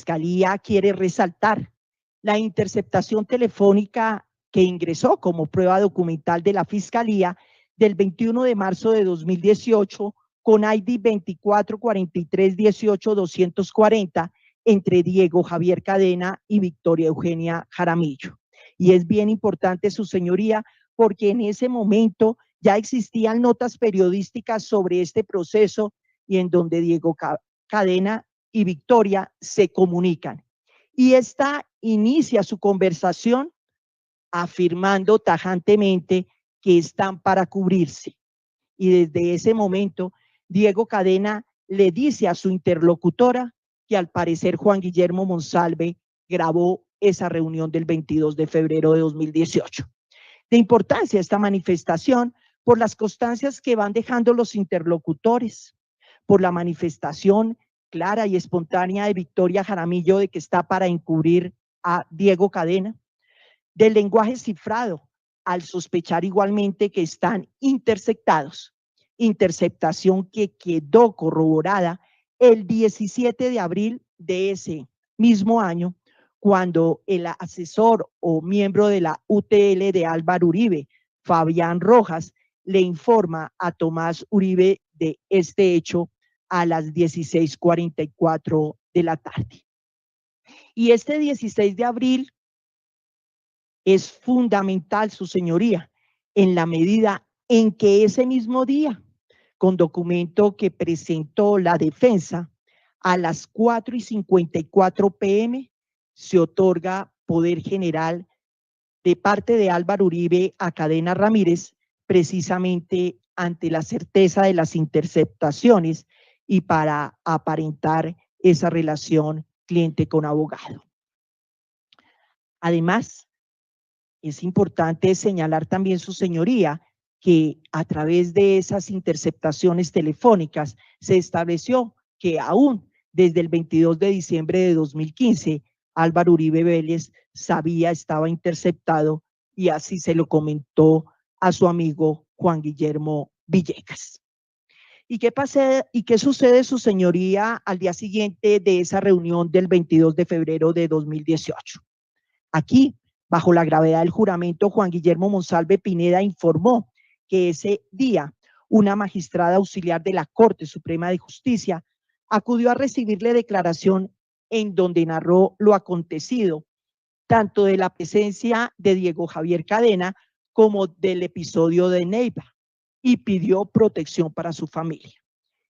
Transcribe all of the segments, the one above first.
Fiscalía quiere resaltar la interceptación telefónica que ingresó como prueba documental de la Fiscalía del 21 de marzo de 2018 con ID 244318-240 entre Diego Javier Cadena y Victoria Eugenia Jaramillo. Y es bien importante, su señoría, porque en ese momento ya existían notas periodísticas sobre este proceso y en donde Diego Cadena y Victoria se comunican. Y esta inicia su conversación afirmando tajantemente que están para cubrirse. Y desde ese momento, Diego Cadena le dice a su interlocutora que al parecer Juan Guillermo Monsalve grabó esa reunión del 22 de febrero de 2018. De importancia esta manifestación por las constancias que van dejando los interlocutores, por la manifestación clara y espontánea de Victoria Jaramillo de que está para encubrir a Diego Cadena, del lenguaje cifrado al sospechar igualmente que están interceptados, interceptación que quedó corroborada el 17 de abril de ese mismo año, cuando el asesor o miembro de la UTL de Álvaro Uribe, Fabián Rojas, le informa a Tomás Uribe de este hecho a las 16:44 de la tarde. Y este 16 de abril es fundamental, su señoría, en la medida en que ese mismo día, con documento que presentó la defensa, a las 4:54 p.m., se otorga poder general de parte de Álvaro Uribe a Cadena Ramírez, precisamente ante la certeza de las interceptaciones y para aparentar esa relación cliente con abogado. Además, es importante señalar también, su señoría, que a través de esas interceptaciones telefónicas se estableció que aún desde el 22 de diciembre de 2015, Álvaro Uribe Vélez estaba interceptado y así se lo comentó a su amigo Juan Guillermo Villegas. ¿Y qué sucede, su señoría, al día siguiente de esa reunión del 22 de febrero de 2018? Aquí, bajo la gravedad del juramento, Juan Guillermo Monsalve Pineda informó que ese día una magistrada auxiliar de la Corte Suprema de Justicia acudió a recibirle declaración en donde narró lo acontecido, tanto de la presencia de Diego Javier Cadena como del episodio de Neiva, y pidió protección para su familia.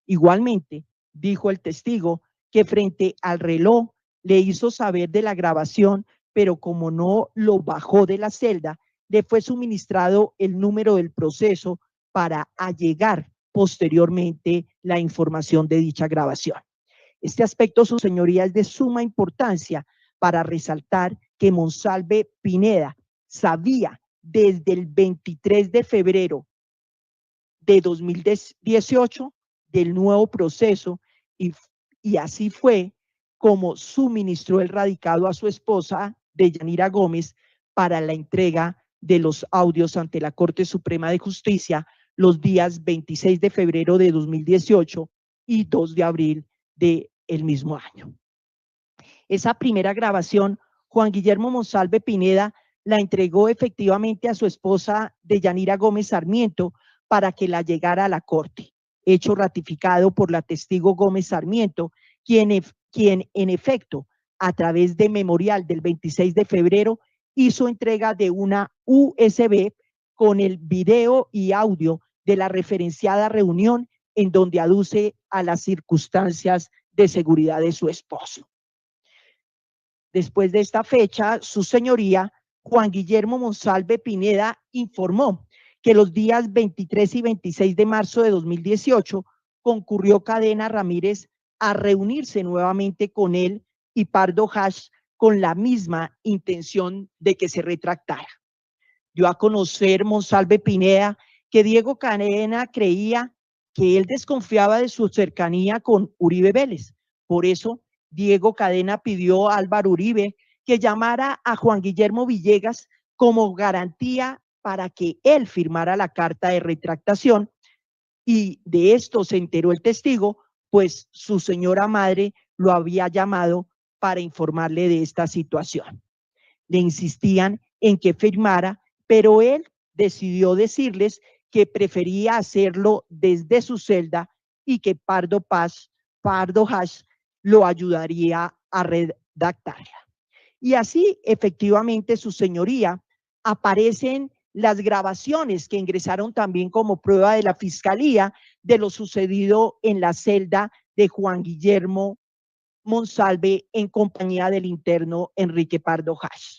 Igualmente, dijo el testigo que frente al reloj le hizo saber de la grabación, pero como no lo bajó de la celda, le fue suministrado el número del proceso para allegar posteriormente la información de dicha grabación. Este aspecto, su señoría, es de suma importancia para resaltar que Monsalve Pineda sabía desde el 23 de febrero de 2018 del nuevo proceso y así fue como suministró el radicado a su esposa, Deyanira Gómez, para la entrega de los audios ante la Corte Suprema de Justicia los días 26 de febrero de 2018 y 2 de abril del mismo año. Esa primera grabación, Juan Guillermo Monsalve Pineda la entregó efectivamente a su esposa Deyanira Gómez Sarmiento para que la llegara a la Corte, hecho ratificado por la testigo Gómez Sarmiento, quien en efecto, a través de memorial del 26 de febrero, hizo entrega de una USB con el video y audio de la referenciada reunión en donde aduce a las circunstancias de seguridad de su esposo. Después de esta fecha, su señoría, Juan Guillermo Monsalve Pineda, informó que los días 23 y 26 de marzo de 2018 concurrió Cadena Ramírez a reunirse nuevamente con él y Pardo Hash con la misma intención de que se retractara. Dio a conocer Monsalve Pineda que Diego Cadena creía que él desconfiaba de su cercanía con Uribe Vélez. Por eso, Diego Cadena pidió a Álvaro Uribe que llamara a Juan Guillermo Villegas como garantía para que él firmara la carta de retractación, y de esto se enteró el testigo, pues su señora madre lo había llamado para informarle de esta situación. Le insistían en que firmara, pero él decidió decirles que prefería hacerlo desde su celda y que Pardo Hash lo ayudaría a redactarla. Y así, efectivamente, su señoría, aparecen las grabaciones que ingresaron también como prueba de la fiscalía de lo sucedido en la celda de Juan Guillermo Monsalve en compañía del interno Enrique Pardo Hash.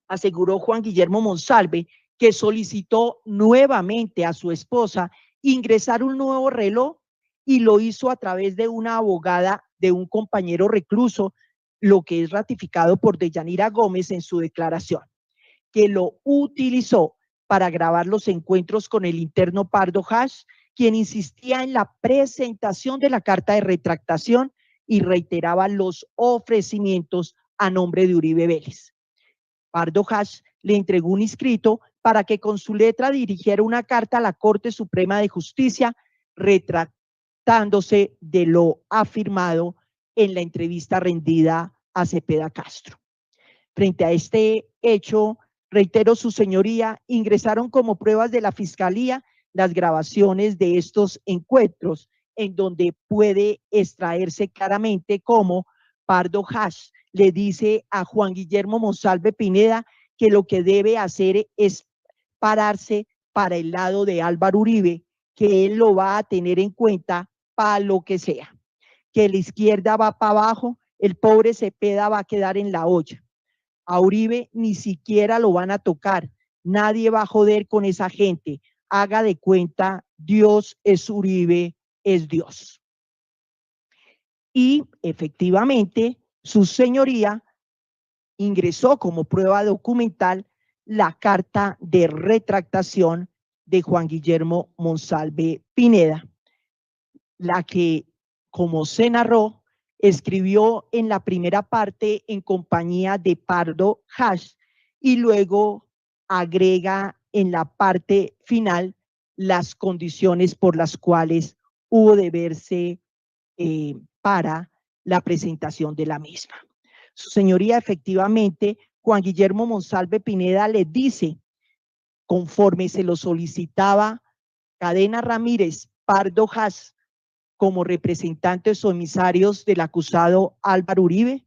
Aseguró Juan Guillermo Monsalve que solicitó nuevamente a su esposa ingresar un nuevo reloj y lo hizo a través de una abogada de un compañero recluso, lo que es ratificado por Deyanira Gómez en su declaración, que lo utilizó para grabar los encuentros con el interno Pardo Hash, quien insistía en la presentación de la carta de retractación y reiteraba los ofrecimientos a nombre de Uribe Vélez. Pardo Hash le entregó un escrito para que con su letra dirigiera una carta a la Corte Suprema de Justicia retractándose de lo afirmado en la entrevista rendida a Cepeda Castro. Frente a este hecho, reitero, su señoría, ingresaron como pruebas de la Fiscalía las grabaciones de estos encuentros, en donde puede extraerse claramente cómo Pardo Hash le dice a Juan Guillermo Monsalve Pineda que lo que debe hacer es pararse para el lado de Álvaro Uribe, que él lo va a tener en cuenta para lo que sea, que la izquierda va para abajo, el pobre Cepeda va a quedar en la olla. A Uribe ni siquiera lo van a tocar, nadie va a joder con esa gente, haga de cuenta, Dios es Uribe, es Dios. Y efectivamente, su señoría ingresó como prueba documental la carta de retractación de Juan Guillermo Monsalve Pineda, la que, como se narró, escribió en la primera parte en compañía de Pardo Hash y luego agrega en la parte final las condiciones por las cuales hubo de verse para la presentación de la misma. Su señoría, efectivamente, Juan Guillermo Monsalve Pineda le dice, conforme se lo solicitaba Cadena Ramírez, Pardo Hash, como representantes o emisarios del acusado Álvaro Uribe,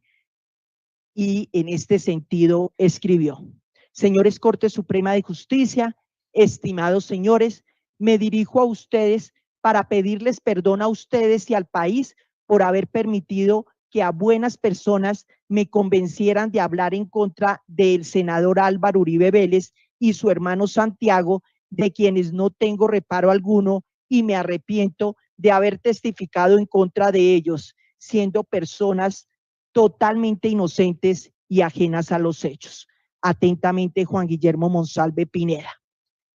y en este sentido escribió: señores Corte Suprema de Justicia, estimados señores, me dirijo a ustedes para pedirles perdón a ustedes y al país por haber permitido que a buenas personas me convencieran de hablar en contra del senador Álvaro Uribe Vélez y su hermano Santiago, de quienes no tengo reparo alguno y me arrepiento de haber testificado en contra de ellos, siendo personas totalmente inocentes y ajenas a los hechos. Atentamente, Juan Guillermo Monsalve Pineda.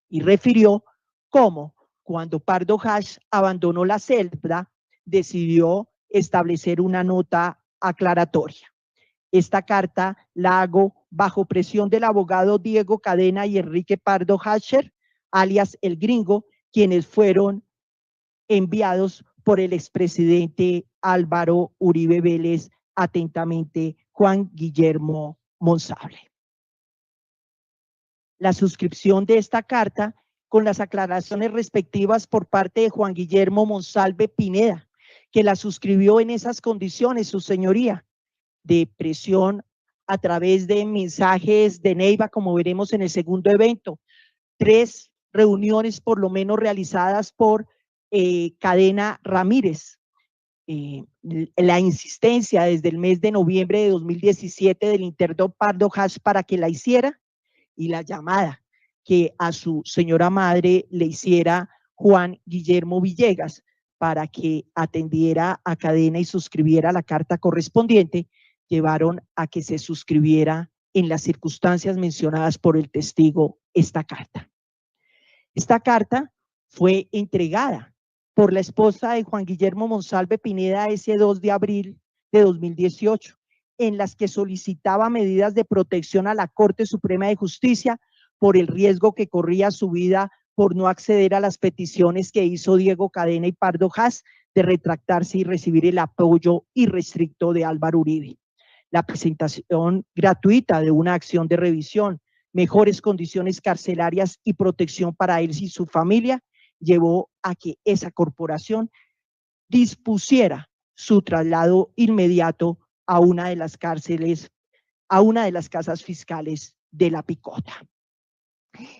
Y refirió cómo, cuando Pardo Hash abandonó la celda, decidió establecer una nota aclaratoria. Esta carta la hago bajo presión del abogado Diego Cadena y Enrique Pardo Hasher, alias El Gringo, quienes fueron enviados por el expresidente Álvaro Uribe Vélez. Atentamente, Juan Guillermo Monsalve. La suscripción de esta carta con las aclaraciones respectivas por parte de Juan Guillermo Monsalve Pineda, que la suscribió en esas condiciones, su señoría, de presión a través de mensajes de Neiva, como veremos en el segundo evento, 3 reuniones por lo menos realizadas por Cadena Ramírez, la insistencia desde el mes de noviembre de 2017 del interno Pardo Hash para que la hiciera, y la llamada que a su señora madre le hiciera Juan Guillermo Villegas para que atendiera a Cadena y suscribiera la carta correspondiente, llevaron a que se suscribiera en las circunstancias mencionadas por el testigo esta carta. Esta carta fue entregada por la esposa de Juan Guillermo Monsalve Pineda ese 2 de abril de 2018, en las que solicitaba medidas de protección a la Corte Suprema de Justicia por el riesgo que corría su vida por no acceder a las peticiones que hizo Diego Cadena y Pardo Hash de retractarse y recibir el apoyo irrestricto de Álvaro Uribe. La presentación gratuita de una acción de revisión, mejores condiciones carcelarias y protección para él y su familia llevó a que esa corporación dispusiera su traslado inmediato a una de las cárceles, a una de las casas fiscales de La Picota.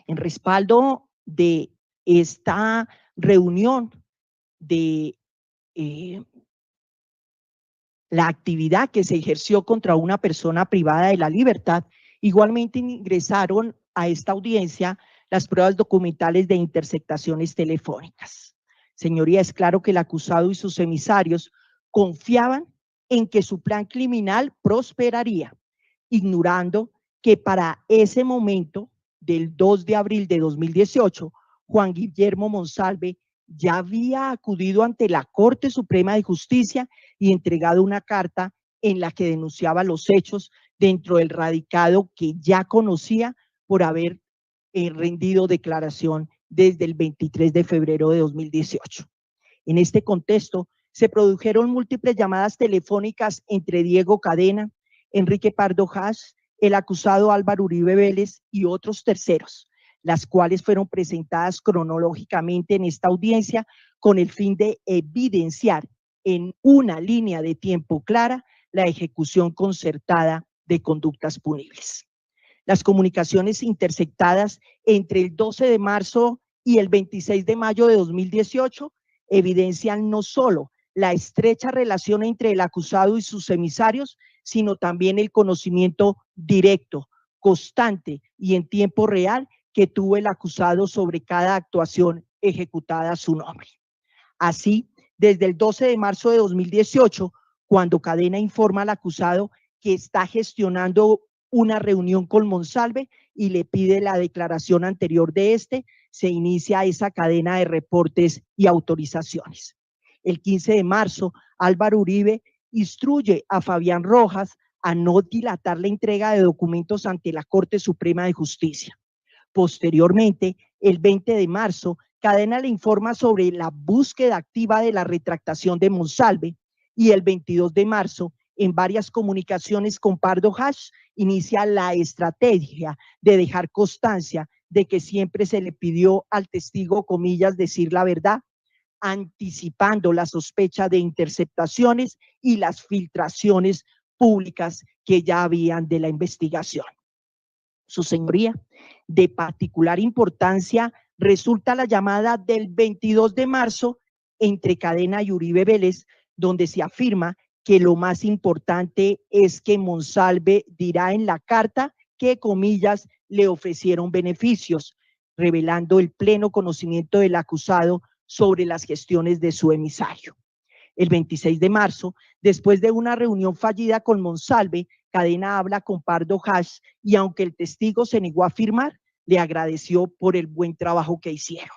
En respaldo de esta reunión de la actividad que se ejerció contra una persona privada de la libertad, igualmente ingresaron a esta audiencia las pruebas documentales de interceptaciones telefónicas. Señoría, es claro que el acusado y sus emisarios confiaban en que su plan criminal prosperaría, ignorando que para ese momento, del 2 de abril de 2018, Juan Guillermo Monsalve ya había acudido ante la Corte Suprema de Justicia y entregado una carta en la que denunciaba los hechos dentro del radicado que ya conocía por haber rendido declaración desde el 23 de febrero de 2018. En este contexto, se produjeron múltiples llamadas telefónicas entre Diego Cadena, Enrique Pardo Hash, el acusado Álvaro Uribe Vélez y otros terceros, las cuales fueron presentadas cronológicamente en esta audiencia con el fin de evidenciar en una línea de tiempo clara la ejecución concertada de conductas punibles. Las comunicaciones interceptadas entre el 12 de marzo y el 26 de mayo de 2018 evidencian no solo la estrecha relación entre el acusado y sus emisarios, sino también el conocimiento directo, constante y en tiempo real que tuvo el acusado sobre cada actuación ejecutada a su nombre. Así, desde el 12 de marzo de 2018, cuando Cadena informa al acusado que está gestionando una reunión con Monsalve y le pide la declaración anterior de este, se inicia esa cadena de reportes y autorizaciones. El 15 de marzo, Álvaro Uribe instruye a Fabián Rojas a no dilatar la entrega de documentos ante la Corte Suprema de Justicia. Posteriormente, el 20 de marzo, Cadena le informa sobre la búsqueda activa de la retractación de Monsalve y el 22 de marzo, en varias comunicaciones con Pardo Hash, inicia la estrategia de dejar constancia de que siempre se le pidió al testigo, comillas, decir la verdad, anticipando la sospecha de interceptaciones y las filtraciones públicas que ya habían de la investigación. Su señoría, de particular importancia resulta la llamada del 22 de marzo entre Cadena y Uribe Vélez, donde se afirma que lo más importante es que Monsalve dirá en la carta que, comillas, le ofrecieron beneficios, revelando el pleno conocimiento del acusado sobre las gestiones de su emisario. El 26 de marzo, después de una reunión fallida con Monsalve, Cadena habla con Pardo Hash y aunque el testigo se negó a firmar, le agradeció por el buen trabajo que hicieron.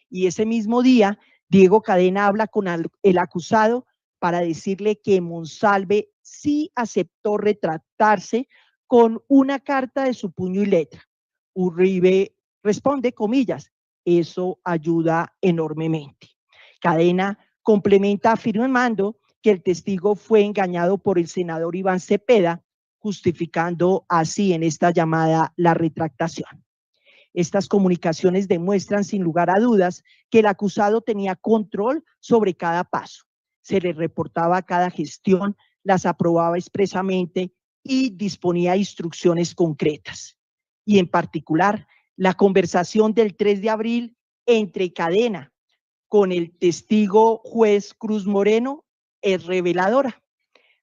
Y ese mismo día, Diego Cadena habla con el acusado para decirle que Monsalve sí aceptó retractarse con una carta de su puño y letra. Uribe responde, comillas, eso ayuda enormemente. Cadena complementa afirmando que el testigo fue engañado por el senador Iván Cepeda, justificando así en esta llamada la retractación. Estas comunicaciones demuestran sin lugar a dudas que el acusado tenía control sobre cada paso, se le reportaba cada gestión, las aprobaba expresamente y disponía de instrucciones concretas. Y en particular, la conversación del 3 de abril entre Cadena con el testigo juez Cruz Moreno es reveladora.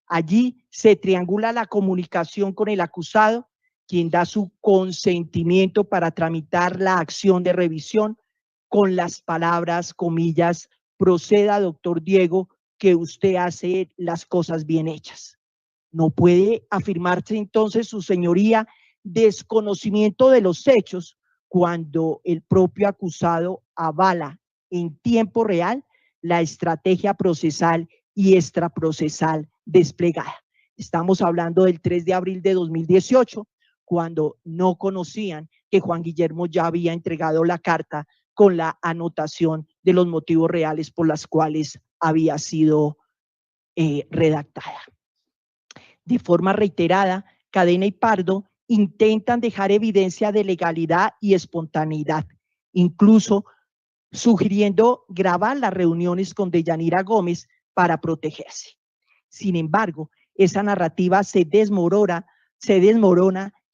Allí se triangula la comunicación con el acusado, quien da su consentimiento para tramitar la acción de revisión con las palabras, comillas, proceda, doctor Diego, que usted hace las cosas bien hechas. No puede afirmarse entonces, su señoría, desconocimiento de los hechos cuando el propio acusado avala en tiempo real la estrategia procesal y extraprocesal desplegada. Estamos hablando del 3 de abril de 2018, cuando no conocían que Juan Guillermo ya había entregado la carta con la anotación de los motivos reales por los cuales había sido redactada. De forma reiterada, Cadena y Pardo intentan dejar evidencia de legalidad y espontaneidad, incluso sugiriendo grabar las reuniones con Deyanira Gómez para protegerse. Sin embargo, esa narrativa se desmorona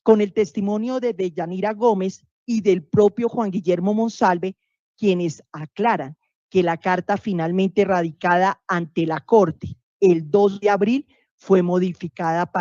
con el testimonio de Deyanira Gómez y del propio Juan Guillermo Monsalve, quienes aclaran que la carta finalmente radicada ante la Corte el 2 de abril fue modificada para